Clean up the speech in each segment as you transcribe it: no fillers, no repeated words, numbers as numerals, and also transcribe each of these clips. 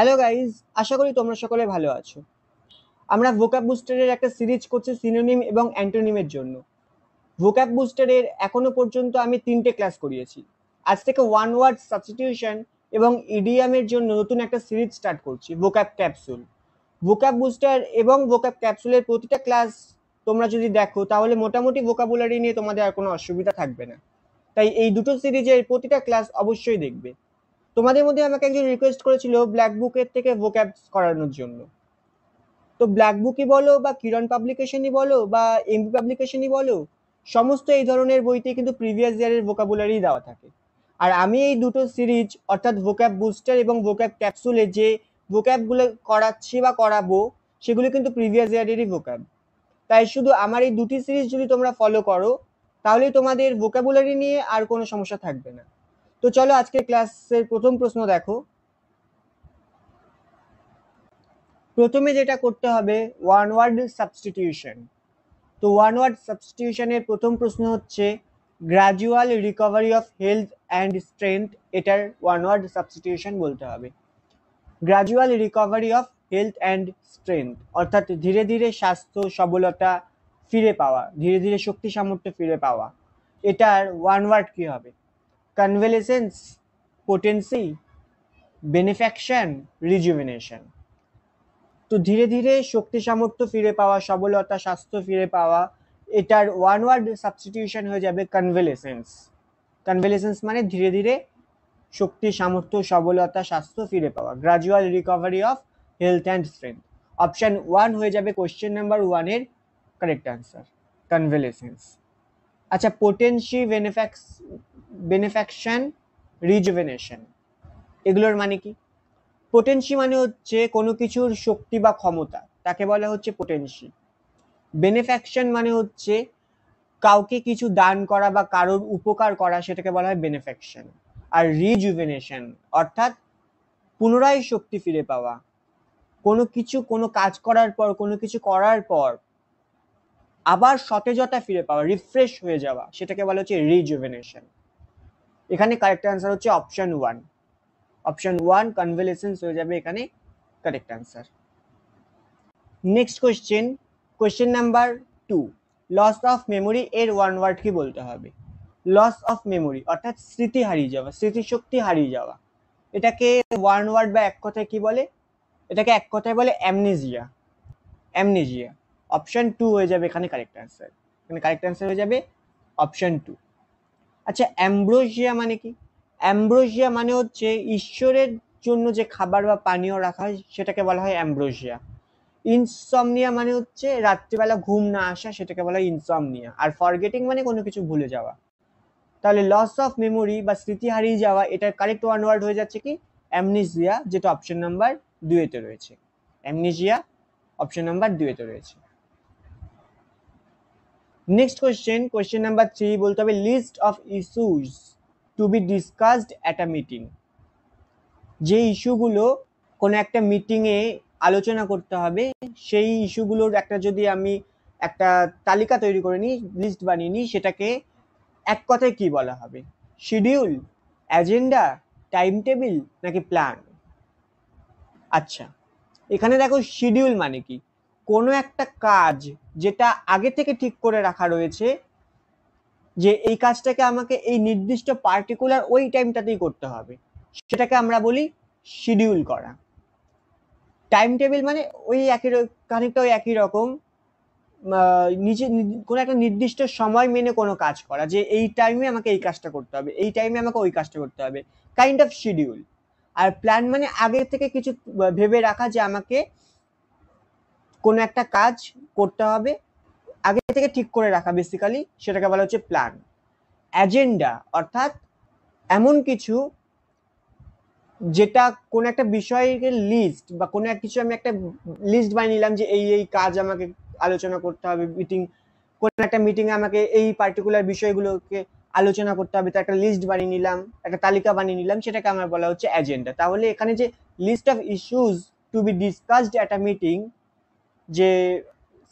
Hello guys, আশা করি তোমরা সকলে ভালো আছো। আমরা ভোক্যাব বুস্টারের একটা সিরিজ করছি সিনোনিম এবং অ্যান্টোনিমের জন্য। ভোক্যাব বুস্টারের এখনো পর্যন্ত আমি 3টে ক্লাস করিয়েছি। আজ থেকে ওয়ান ওয়ার্ড সাবস্টিটিউশন এবং ইডিয়ামের জন্য নতুন একটা সিরিজ স্টার্ট করছি, ভোক্যাব ক্যাপসুল। ভোক্যাব বুস্টার এবং ভোক্যাব ক্যাপসুলের প্রতিটা ক্লাস তোমরা যদি দেখো তাহলে মোটামুটি ভোকাবুলারি নিয়ে তোমাদের আর কোনো অসুবিধা থাকবে না। তাই এই দুটো সিরিজের প্রতিটা ক্লাস অবশ্যই দেখবে। তোমাদের মধ্যে আমাকে একজন রিকোয়েস্ট করেছিল ব্ল্যাক বুকের থেকে ভোক্যাবস করানোর জন্য। তো ব্ল্যাক বুকই বলো বা কিরণ পাবলিকেশনই বলো বা এমবি পাবলিকেশনই বলো, সমস্ত এই ধরনের বইতে কিন্তু প্রিভিয়াস ইয়ারের ভোকাবুলারি দেওয়া থাকে। আর আমি এই দুটো সিরিজ অর্থাৎ ভোক্যাব বুস্টার এবং ভোক্যাব ক্যাপসুলে যে ভোক্যাবগুলো করাচ্ছি বা করাবো সেগুলো কিন্তু প্রিভিয়াস ইয়ারেরই ভোক্যাব। তাই শুধু আমার এই দুটি সিরিজ যদি তোমরা ফলো করো তাহলে তোমাদের ভোকাবুলারি নিয়ে আর কোনো সমস্যা থাকবে না। তো চলো আজকের ক্লাসের প্রথম প্রশ্ন দেখো। প্রথমে যেটা করতে হবে ওয়ান ওয়ার্ড সাবস্টিটিউশন। তো ওয়ান ওয়ার্ড সাবস্টিটিউশনের প্রথম প্রশ্ন হচ্ছে gradual recovery of health and strength, এটার ওয়ান ওয়ার্ড সাবস্টিটিউশন বলতে হবে gradual recovery of health and strength, অর্থাৎ ধীরে ধীরে স্বাস্থ্য সবলতা ফিরে পাওয়া, ধীরে ধীরে শক্তি সামর্থ্য ফিরে পাওয়া। এটার ওয়ান ওয়ার্ড কি হবে? কনভ্যালেসেন্স, পোটেন্সি, বেনিফ্যাকশন, রিজুভিনেশন। তো ধীরে ধীরে শক্তি সামর্থ্য ফিরে পাওয়া, সবলতা, স্বাস্থ্য ফিরে পাওয়া, এটার ওয়ান ওয়ার্ড সাবস্টিটিউশন হয়ে যাবে কনভ্যালেসেন্স। কনভ্যালেসেন্স মানে ধীরে ধীরে শক্তি সামর্থ্য সবলতা স্বাস্থ্য ফিরে পাওয়া, gradual recovery of health and strength. Option 1 হয়ে যাবে কোশ্চেন নাম্বার 1 এর কারেক্ট আনসার, কনভ্যালেসেন্স। আচ্ছা, পোটেন্সি, বেনিফ্যাকশন, রিজুভেনেশন, এগুলোর মানে কি? পোটেন্সি মানে হচ্ছে কোনো কিছুর শক্তি বা ক্ষমতা, তাকে বলা হচ্ছে পোটেন্সি। বেনিফ্যাকশন মানে হচ্ছে কাউকে কিছু দান করা বা কারোর উপকার করা, সেটাকে বলা হয় বেনিফ্যাকশন। আর রিজুভেনেশন অর্থাৎ পুনরায় শক্তি ফিরে পাওয়া, কোনো কাজ করার পর, কোনো কিছু করার পর আবার সতেজতা ফিরে পাওয়া, রিফ্রেশ হয়ে যাওয়া, সেটাকে বলা হচ্ছে রিজুভেনেশন। এখানে কারেক্ট আনসার হচ্ছে অপশন 1। অপশন 1 কনভ্যালেসেন্স হয়ে যাবে এখানে correct answer. Next question number 2, loss of memory এর ওয়ান ওয়ার্ড কি বলতে হবে? লস অফ মেমোরি অর্থাৎ স্মৃতি হারিয়ে যাওয়া, স্মৃতিশক্তি হারিয়ে যাওয়া, এটাকে ওয়ান ওয়ার্ড বা এক কথায় কি বলে? এটাকে এক কথায় বলে অ্যামনেজিয়া। অ্যামনেজিয়া। অপশন 2 হয়ে যাবে এখানে কারেক্ট আনসার। এখানে কারেক্ট আনসার হয়ে যাবে অপশন 2। আচ্ছা, অ্যামব্রোসিয়া মানে কি? অ্যামব্রোসিয়া মানে হচ্ছে ঈশ্বরের জন্য যে খাবার বা পানীয় রাখা হয় সেটাকে বলা হয় অ্যামব্রোসিয়া। ইনসমনিয়া মানে হচ্ছে রাত্রিবেলা ঘুম না আসা, সেটাকে বলা হয় ইনসমনিয়া। আর ফরগেটিং মানে কোনো কিছু ভুলে যাওয়া। তাহলে লস অফ মেমোরি বা স্মৃতি হারিয়ে যাওয়া, এটার কারেক্ট ওয়ান ওয়ার্ড হয়ে যাচ্ছে কি? অ্যামনেসিয়া, যেটা অপশন নাম্বার 2 তে রয়েছে। অ্যামনেসিয়া অপশন নাম্বার 2 তে রয়েছে। নেক্সট কোয়েশ্চেন নাম্বার 3 বলতে হবে list of issues to be discussed at a meeting. যে ইস্যুগুলো কোনো একটা মিটিংয়ে আলোচনা করতে হবে, সেই ইস্যুগুলোর একটা যদি আমি একটা তালিকা তৈরি করে নিই, লিস্ট বানিয়ে নিই, সেটাকে এক কথায় কি বলা হবে? শিডিউল, অ্যাজেন্ডা, টাইম টেবিল নাকি প্ল্যান? আচ্ছা, এখানে দেখো শিডিউল মানে কি? কোনো একটা কাজ যেটা আগে থেকে ঠিক করে রাখা রয়েছে যে এই কাজটাকে আমাকে এই নির্দিষ্ট পার্টিকুলার ওই টাইমটাতেই করতে হবে, সেটাকে আমরা বলি শিডিউল করা। টাইম টেবিল মানে ওই খানিকটা ওই একই রকম, নিজে কোনো একটা নির্দিষ্ট সময় মেনে কোনো কাজ করা, যে এই টাইমে আমাকে এই কাজটা করতে হবে, এই টাইমে আমাকে ওই কাজটা করতে হবে, কাইন্ড অফ শিডিউল। আর প্ল্যান মানে আগে থেকে কিছু ভেবে রাখা যে আমাকে কোনো একটা কাজ করতে হবে, আগে থেকে ঠিক করে রাখা বেসিক্যালি, সেটাকে বলা হচ্ছে প্ল্যান। অ্যাজেন্ডা অর্থাৎ এমন কিছু যেটা কোন একটা বিষয়ের লিস্ট বা কোনো এক কিছু, আমি একটা লিস্ট বানিয়ে নিলাম যে এই এই কাজ আমাকে আলোচনা করতে হবে, কোন একটা মিটিংয়ে আমাকে এই পার্টিকুলার বিষয়গুলোকে আলোচনা করতে হবে, তো একটা লিস্ট বানিয়ে নিলাম, একটা তালিকা বানিয়ে নিলাম, সেটাকে আমার বলা হচ্ছে এজেন্ডা। তাহলে এখানে যে list of issues to be discussed at a meeting যে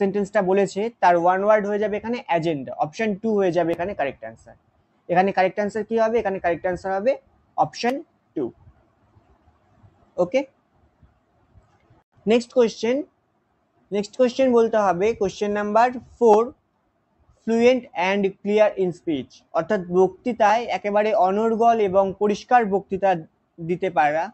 সেন্টেন্সটা বলেছে তার ওয়ান ওয়ার্ড হয়ে যাবে এখানে এজেন্ডা। অপশন 2 হয়ে যাবে এখানে কারেক্ট অ্যান্সার। এখানে কারেক্ট অ্যান্সার কি হবে? এখানে কারেক্ট অ্যান্সার হবে অপশন 2। ওকে, নেক্সট কোয়েশ্চেন বলতে হবে question number 4, fluent and clear in speech, অর্থাৎ বক্তৃতায় একেবারে অনর্গল এবং পরিষ্কার বক্তৃতা দিতে পারা,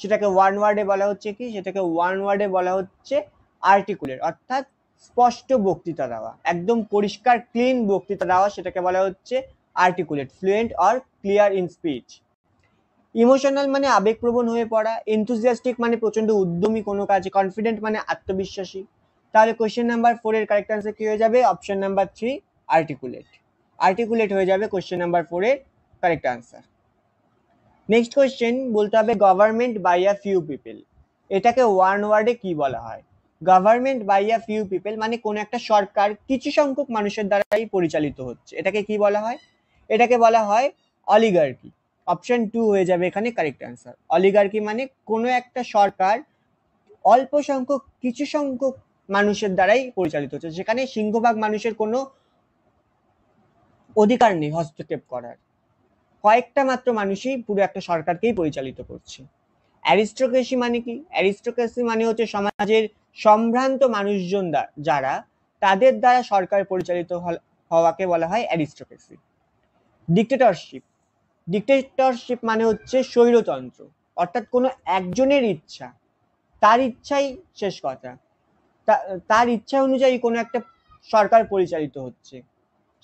সেটাকে ওয়ান ওয়ার্ডে বলা হচ্ছে কি, সেটাকে ওয়ান ওয়ার্ডে বলা হচ্ছে আর্টিকুলেট, অর্থাৎ স্পষ্ট বক্তৃতা দেওয়া, একদম পরিষ্কার ক্লিন বক্তৃতা দেওয়া, সেটাকে বলা হচ্ছে articulate, fluent or clear in speech. Emotional মানে আবেগপ্রবণ হয়ে পড়া, এনথুজিয়াস্টিক মানে প্রচন্ড উদ্যমী কোনো কাজে, কনফিডেন্ট মানে আত্মবিশ্বাসী। তাহলে কোয়েশ্চেন নাম্বার 4 এর কারেক্ট আনসার কি হয়ে যাবে? Option number 3, articulate. আর্টিকুলেট হয়ে যাবে কোয়েশ্চেন নাম্বার 4 এর কারেক্ট আনসার। নেক্সট কোয়েশ্চেন বলতে হবে government by a few people, এটাকে ওয়ান ওয়ার্ডে কি বলা হয়? Government by a few people মানে কোন একটা সরকার কিছু সংখ্যক মানুষের দ্বারাই পরিচালিত হচ্ছে, এটাকে কি বলা হয়? এটাকে বলা হয় অলিগার্কি। অপশন 2 হয়ে যাবে এখানে কারেক্ট আনসার। অলিগার্কি মানে কোনো একটা সরকার অল্প সংখ্যক কিছু সংখ্যক মানুষের দ্বারাই পরিচালিত হচ্ছে, যেখানে সিংহভাগ মানুষের কোনো অধিকার নেই হস্তক্ষেপ করার, কয়েকটা মাত্র মানুষই পুরো একটা সরকারকেই পরিচালিত করছে। অ্যারিস্টোক্রেসি মানে কি? অ্যারিস্টোক্রেসি মানে হচ্ছে সমাজের সম্ভ্রান্ত মানুষজন যারা, তাদের দ্বারা সরকার পরিচালিত হওয়াকে বলা হয় অ্যারিস্টোক্রেসি। ডিক্টেটরশিপ, ডিক্টেটরশিপ মানে হচ্ছে স্বৈরতন্ত্র, অর্থাৎ কোনো একজনের ইচ্ছা, তার ইচ্ছাই শেষ কথা, তার ইচ্ছা অনুযায়ী কোনো একটা সরকার পরিচালিত হচ্ছে,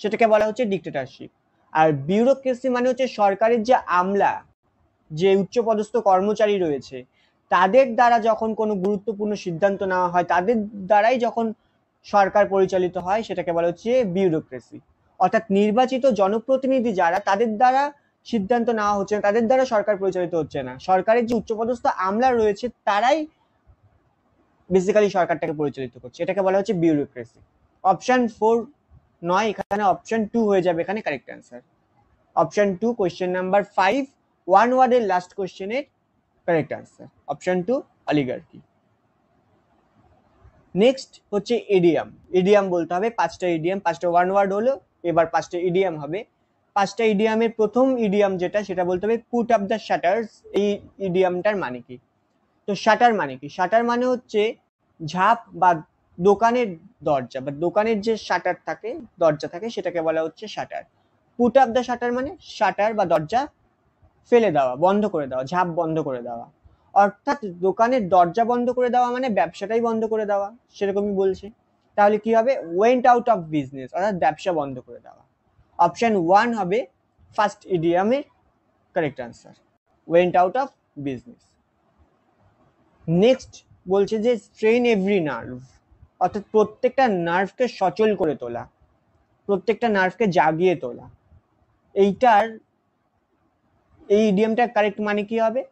সেটাকে বলা হচ্ছে ডিক্টেটরশিপ। আর বিউরোক্রেসি মানে হচ্ছে সরকারের যে আমলা, যে উচ্চপদস্থ কর্মচারী রয়েছে, তাদের দ্বারা যখন কোনো গুরুত্বপূর্ণ সিদ্ধান্ত নেওয়া হয়, তাদের দ্বারাই যখন সরকার পরিচালিত হয়, সেটাকে বলা হচ্ছে বিউরোক্রেসি। অর্থাৎ নির্বাচিত জনপ্রতিনিধি যারা, তাদের দ্বারা সিদ্ধান্ত নেওয়া হচ্ছে না, তাদের দ্বারা সরকার পরিচালিত হচ্ছে না, সরকারের যে উচ্চপদস্থ আমলা রয়েছে তারাই বেসিক্যালি সরকারটাকে পরিচালিত করছে, এটাকে বলা হচ্ছে বিউরোক্রেসি। অপশন 4 নয়, এখানে অপশন 2 হয়ে যাবে এখানে correct answer. Option 2 question number 5 one ওয়ার্ডের লাস্ট কোয়েশ্চেনের correct answer. Option 2 oligarchy. Next হচ্ছে ইডিয়াম। ইডিয়াম বলতে হবে 5টা ইডিয়াম, 5টা ওয়ান ওয়ার্ড হলো, এবার 5টা ইডিয়াম হবে। 5টা ইডিয়ামের প্রথম ইডিয়াম যেটা, সেটা বলতে হবে পুট আপ দ্য শাটার্স। এই ইডিয়ামটার মানে কি? তো শাটার মানে কি? শাটার মানে হচ্ছে ঝাঁপ বা দোকানের দরজা, বা দোকানের যে শাটার থাকে, দরজা থাকে, সেটাকে বলা হচ্ছে shutter. Put up the shutter মানে শাটার বা দরজা ফেলে দেওয়া, বন্ধ করে দেওয়া, ঝাঁপ বন্ধ করে দেওয়া, অর্থাৎ দোকানের দরজা বন্ধ করে দেওয়া মানে ব্যবসাটাই বন্ধ করে দেওয়া, সেরকমই বলছে। তাহলে কি হবে? ওয়েন্ট আউট অফ বিজনেস, অর্থাৎ ব্যবসা বন্ধ করে দেওয়া। অপশন 1 হবে ফার্স্ট ইডিয়ামের correct answer, went out of business. Next বলছে যে স্ট্রেন এভরি নার্ভ, অর্থাৎ প্রত্যেকটা নার্ভকে সচল করে তোলা, প্রত্যেকটা নার্ভকে জাগিয়ে তোলা। এই ইডিয়ামটার কারেক্ট মানে কি হবে?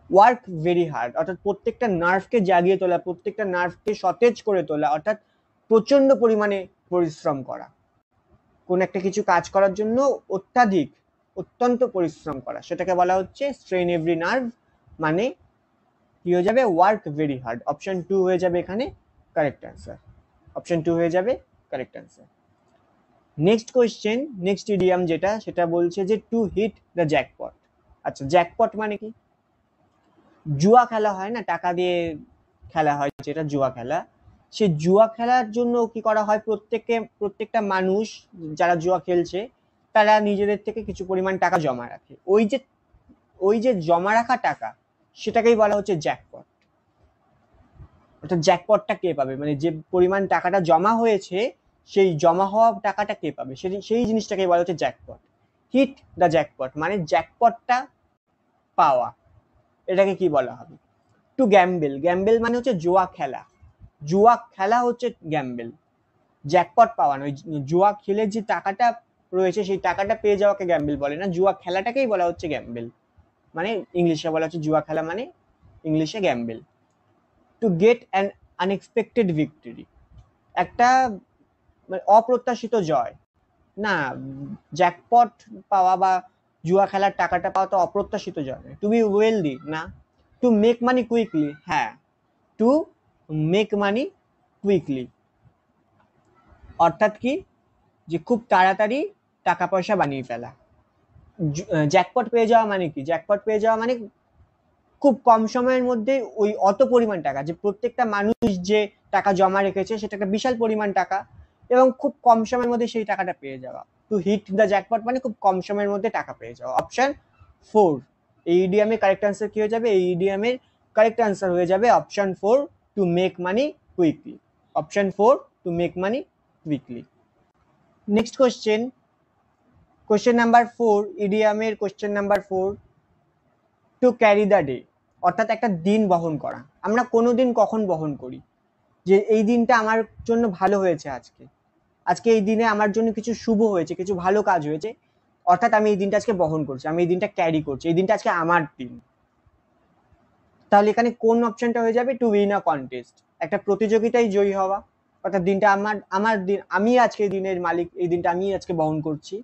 ওয়ার্ক ভেরি হার্ড, অর্থাৎ প্রত্যেকটা নার্ভকে জাগিয়ে তোলা, প্রত্যেকটা নার্ভকে সতেজ করে তোলা, অর্থাৎ প্রচন্ড পরিমাণে পরিশ্রম করা, কোন একটা কিছু কাজ করার জন্য অত্যন্ত পরিশ্রম করা, সেটাকে বলা হচ্ছে স্ট্রেন এভরি নার্ভ, মানে কি হয়ে যাবে? Work very hard. অপশন 2 হয়ে যাবে এখানে কারেক্ট অ্যান্সার। অপশন 2 হয়ে যাবে correct answer. Next question, next idiom যেটা, সেটা বলছে যে টু হিট দ্য জ্যাকপট। আচ্ছা, জ্যাকপট মানে কি? জুয়া খেলা হয় না, টাকা দিয়ে খেলা হয় যেটা জুয়া খেলা, সেই জুয়া খেলার জন্য কি করা হয়? প্রত্যেকটা মানুষ যারা জুয়া খেলছে, তারা নিজেদের থেকে কিছু পরিমাণ টাকা জমা রাখে। ওই যে জমা রাখা টাকা, সেটাকেই বলা হচ্ছে জ্যাকপট। অর্থাৎ জ্যাকপটটা কে পাবে, মানে যে পরিমাণ টাকাটা জমা হয়েছে, সেই জমা হওয়া টাকাটা কে পাবে, সেই জিনিসটাকেই বলা হচ্ছে জ্যাকপট। হিট দ্য জ্যাকপট মানে জ্যাকপটটা পাওয়া, এটাকে কি বলা হবে? টু গ্যাম্বেল, গ্যাম্বেল মানে হচ্ছে জুয়া খেলা, জুয়া খেলা হচ্ছে গ্যাম্বেল। জ্যাকপট পাওয়া নয়, জুয়া খেলে যে টাকাটা রয়েছে, সেই টাকাটা পেয়ে যাওয়াকে গ্যাম্বেল বলে না, জুয়া খেলাটাকেই বলা হচ্ছে গ্যাম্বেল, মানে ইংলিশে বলা হচ্ছে জুয়া খেলা মানে ইংলিশে Gambel. To get an unexpected victory, একটা অপ্রত্যাশিত জয় না, জ্যাকপট পাওয়া বা জুয়া খেলার টাকাটা পাওয়া তো অপ্রত্যাশিত জয়। টু বি ওয়েলদি না, টু মেক মানি কুইকলি, হ্যাঁ, টু মেক মানি কুইকলি, অর্থাৎ কি? যে খুব তাড়াতাড়ি টাকা পয়সা বানিয়ে ফেলা। জ্যাকপট পেয়ে যাওয়া মানে কি? জ্যাকপট পেয়ে যাওয়া মানে খুব কম সময়ের মধ্যে ওই অত পরিমাণ টাকা, যে প্রত্যেকটা মানুষ যে টাকা জমা রেখেছে সেটা একটা বিশাল পরিমাণ টাকা, এবং খুব কম সময়ের মধ্যে সেই টাকাটা পেয়ে যাওয়া। টু হিট দ্য জ্যাকপট মানে খুব কম সময়ের মধ্যে টাকা পেয়ে যাওয়া। অপশন 4, এই ইডিয়ামের কারেক্ট আনসার কি হয়ে যাবে? এই ইডিয়ামের কারেক্ট আনসার হয়ে যাবে option 4, to make money quickly. Option 4, to make money quickly. Next question number 4, ইডিয়ামের question number 4, to carry the day, অর্থাৎ একটা দিন বহন করা। আমরা কোনো দিন কখন বহন করি? যে এই দিনটা আমার জন্য ভালো হয়েছে, আজকে এই দিনে আমার জন্য কিছু শুভ হয়েছে, কিছু ভালো কাজ হয়েছে, অর্থাৎ আমি এই দিনটা আজকে বহন করছি, আমি এই দিনটা ক্যারি করছি, এই দিনটা আজকে আমার দিন। তাহলে এখানে কোন অপশনটা হয়ে যাবে? টু উইন আ কন্টেস্ট, একটা প্রতিযোগিতায় জয়ী হওয়া, অর্থাৎ দিনটা আমার দিন, আমি আজকে এই দিনের মালিক, এই দিনটা আমি আজকে বহন করছি।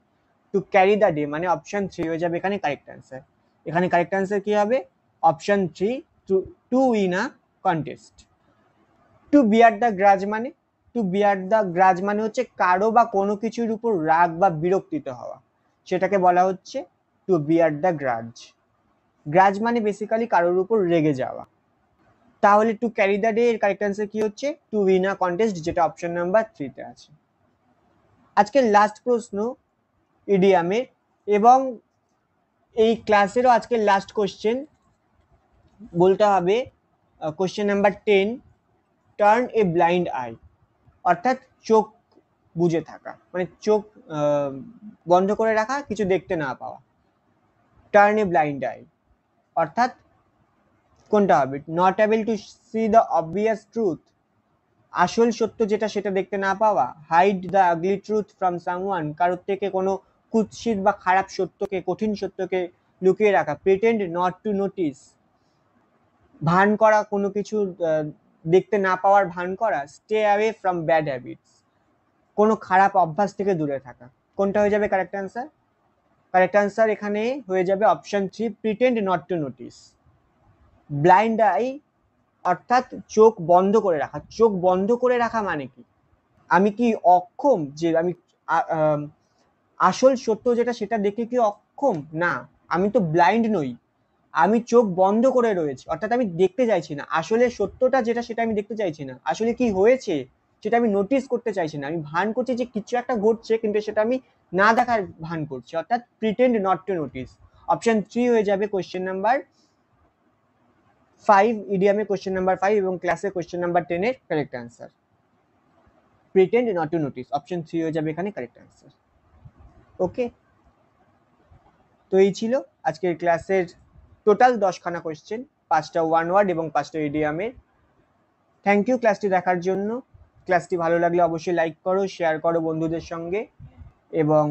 টু ক্যারি দ্য ডে মানে অপশন 3 হয়ে যাবে এখানে কারেক্ট অ্যান্সার। এখানে কারেক্ট অ্যান্সার কি হবে? Option 3, to win a contest. To bear the grudge মানে, টু বিয়ার দ্য গ্রাজ মানে হচ্ছে কারো বা কোনো কিছুর উপর রাগ বা বিরক্তিত হওয়া, সেটাকে বলা হচ্ছে to bear the grudge. Grudge মানে বেসিক্যালি কারোর উপর রেগে যাওয়া। তাহলে টু ক্যারি দ্য ডে এর কারেক্ট অ্যান্সার কি হচ্ছে? টু উইন আ কন্টেস্ট, যেটা অপশন নাম্বার 3 তে আছে। আজকের লাস্ট প্রশ্ন ইডিয়ামের, এবং এই ক্লাসেরও আজকের লাস্ট কোশ্চেন বলতে হবে question number 10, turn a blind I, অর্থাৎ চোখ বুজে থাকা মানে চোখ বন্ধ করে রাখা, কিছু দেখতে না পাওয়া। টার্ন এ ব্লাইন্ড আই অর্থাৎ কোনটা হবে? Not able to see the obvious truth, আসল সত্য যেটা সেটা দেখতে না পাওয়া। Hide the ugly truth from someone, কারোর থেকে কোনো কুৎসিত বা খারাপ সত্যকে, কঠিন সত্যকে লুকিয়ে রাখা। প্রিটেন্ড নট টু নোটিস, ভান করা, কোনো কিছু দেখতে না পাওয়ার ভান করা। Stay away from bad habits, কোনো খারাপ অভ্যাস থেকে দূরে থাকা। কোনটা হয়ে যাবে কারেক্ট অ্যান্সার? কারেক্ট অ্যান্সার এখানে হয়ে যাবে option 3, pretend not to notice. Blind I অর্থাৎ চোখ বন্ধ করে রাখা। চোখ বন্ধ করে রাখা মানে কি? আমি কি অক্ষম যে আমি আসল সত্য যেটা সেটা দেখে কি অক্ষম? না, আমি তো ব্লাইন্ড নই, আমি চোখ বন্ধ করে রয়েছি, অর্থাৎ আমি দেখতে চাইছি না আসলে সত্যটা যেটা সেটা আমি দেখতে চাইছি না, আসলে কি হয়েছে সেটা আমি নোটিস করতে চাইছি না, আমি ভান করছি যে কিছু একটা ঘটছে কিন্তু সেটা আমি না দেখার ভান করছি, অর্থাৎ pretend not to notice. Option 3 হয়ে যাবে কোশ্চেন নাম্বার 5, ইডিয়ামের কোশ্চেন নাম্বার 5 এবং ক্লাসের কোশ্চেন নাম্বার 10 এর correct answer. Pretend not to notice, option 3 হয়ে যাবে এখানে কারেক্ট অ্যান্সার। ওকে, তো এই ছিল আজকের ক্লাসের টোটাল 10খানা কোশ্চেন, 5টা ওয়ান ওয়ার্ড এবং 5টা ইডিয়ামের। থ্যাংক ইউ ক্লাসটি দেখার জন্য। ক্লাসটি ভালো লাগলে অবশ্যই লাইক করো, শেয়ার করো বন্ধুদের সঙ্গে, এবং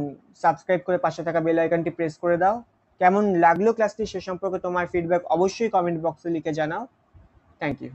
সাবস্ক্রাইব করে পাশে থাকা বেল আইকনটি প্রেস করে দাও। কেমন লাগলো ক্লাসটি সে সম্পর্কে তোমার ফিডব্যাক অবশ্যই কমেন্ট বক্সে লিখে জানাও। Thank you.